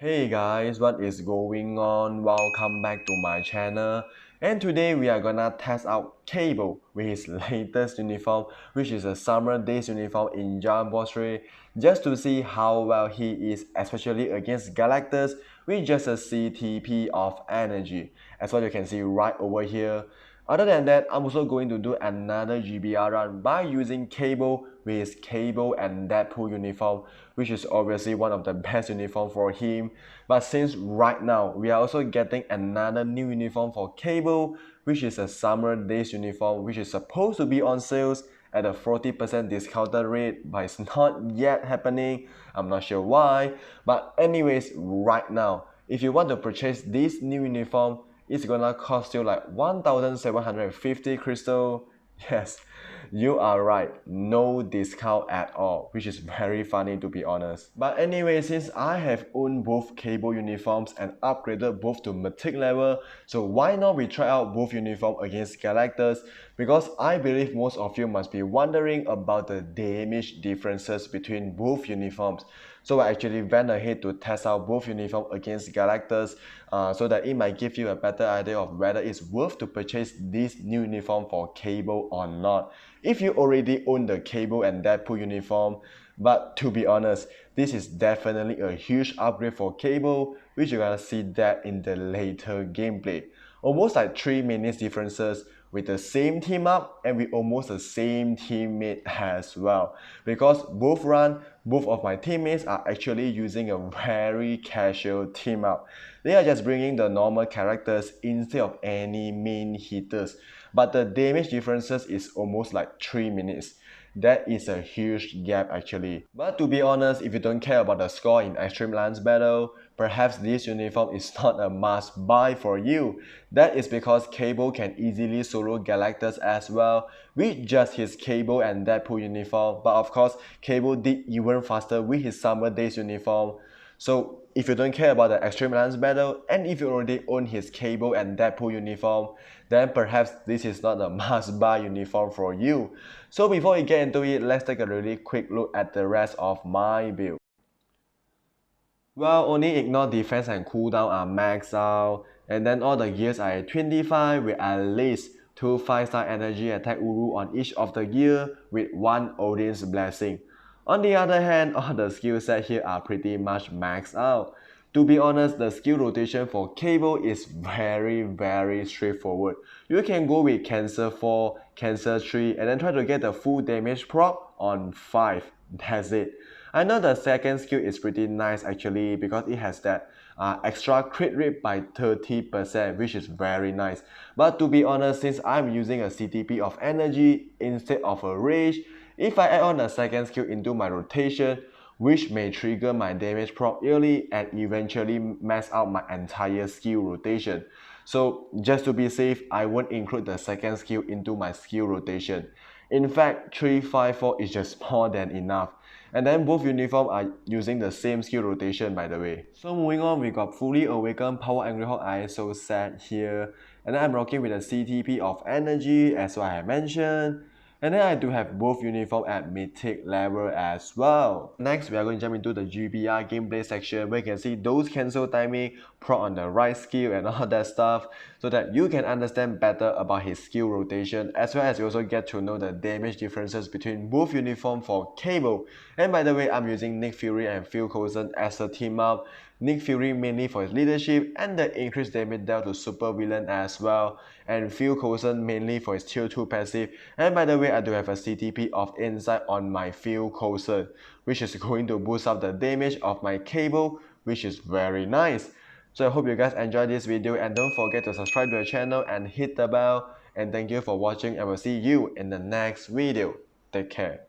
Hey guys, what is going on? Welcome back to my channel. And today we are gonna test out Cable with his latest uniform, which is a summer days uniform in Jumbo 3, just to see how well he is, especially against Galactus with just a CTP of energy, as what you can see right over here. Other than that, I'm also going to do another GBR run by using Cable with his Cable and Deadpool uniform, which is obviously one of the best uniform for him. But since right now, we are also getting another new uniform for Cable, which is a summer days uniform, which is supposed to be on sales at a 40% discounted rate, but it's not yet happening. I'm not sure why. But anyways, right now, if you want to purchase this new uniform, it's gonna cost you like 1,750 crystal. Yes, you are right, no discount at all, which is very funny to be honest. But anyway, since I have owned both Cable uniforms and upgraded both to mythic level, so why not we try out both uniform against Galactus? Because I believe most of you must be wondering about the damage differences between both uniforms. So I actually went ahead to test out both uniform against Galactus so that it might give you a better idea of whether it's worth to purchase this new uniform for Cable or not. If you already own the Cable and Deadpool uniform, but to be honest, this is definitely a huge upgrade for Cable, which you're gonna see that in the later gameplay. Almost like 3 minutes differences with the same team up and with almost the same teammate as well, because both of my teammates are actually using a very casual team up. They are just bringing the normal characters instead of any main hitters, but the damage differences is almost like 3 minutes. That is a huge gap actually. But to be honest, if you don't care about the score in Extreme Lance Battle, perhaps this uniform is not a must buy for you. That is because Cable can easily solo Galactus as well with just his Cable and Deadpool uniform, but of course Cable did even faster with his Summer Days uniform. So if you don't care about the Extreme Lance Battle, and if you already own his Cable and Deadpool uniform, then perhaps this is not a must-buy uniform for you. So before we get into it, let's take a really quick look at the rest of my build. Well, only ignore defense and cooldown are maxed out, and then all the gears are at 25 with at least 2 5-star energy attack Uru on each of the gear with 1 Odin's Blessing. On the other hand, all the skill set here are pretty much maxed out. To be honest, the skill rotation for Cable is very straightforward. You can go with Cancer 4, Cancer 3 and then try to get the full damage proc on 5. That's it. I know the second skill is pretty nice actually because it has that extra crit rate by 30%, which is very nice. But to be honest, since I'm using a CTP of energy instead of a rage, if I add on a second skill into my rotation, which may trigger my damage proc early and eventually mess up my entire skill rotation. So just to be safe, I won't include the second skill into my skill rotation. In fact, 354 is just more than enough. And then both uniforms are using the same skill rotation by the way. So moving on, we got Fully Awakened Power Angry Hawk ISO set here. And then I'm rocking with a CTP of energy as what I mentioned. And then I do have both uniform at mythic level as well. Next, we are going to jump into the GBR gameplay section where you can see those cancel timing, proc on the right skill and all that stuff, so that you can understand better about his skill rotation, as well as you also get to know the damage differences between both uniform for Cable. And by the way, I'm using Nick Fury and Phil Coulson as a team up. Nick Fury mainly for his leadership and the increased damage dealt to super villain as well, and Phil Coulson mainly for his tier 2 passive. And by the way, I do have a CTP of Insight on my Phil Coulson, which is going to boost up the damage of my Cable, which is very nice. So I hope you guys enjoyed this video and don't forget to subscribe to the channel and hit the bell. And thank you for watching and we'll see you in the next video. Take care.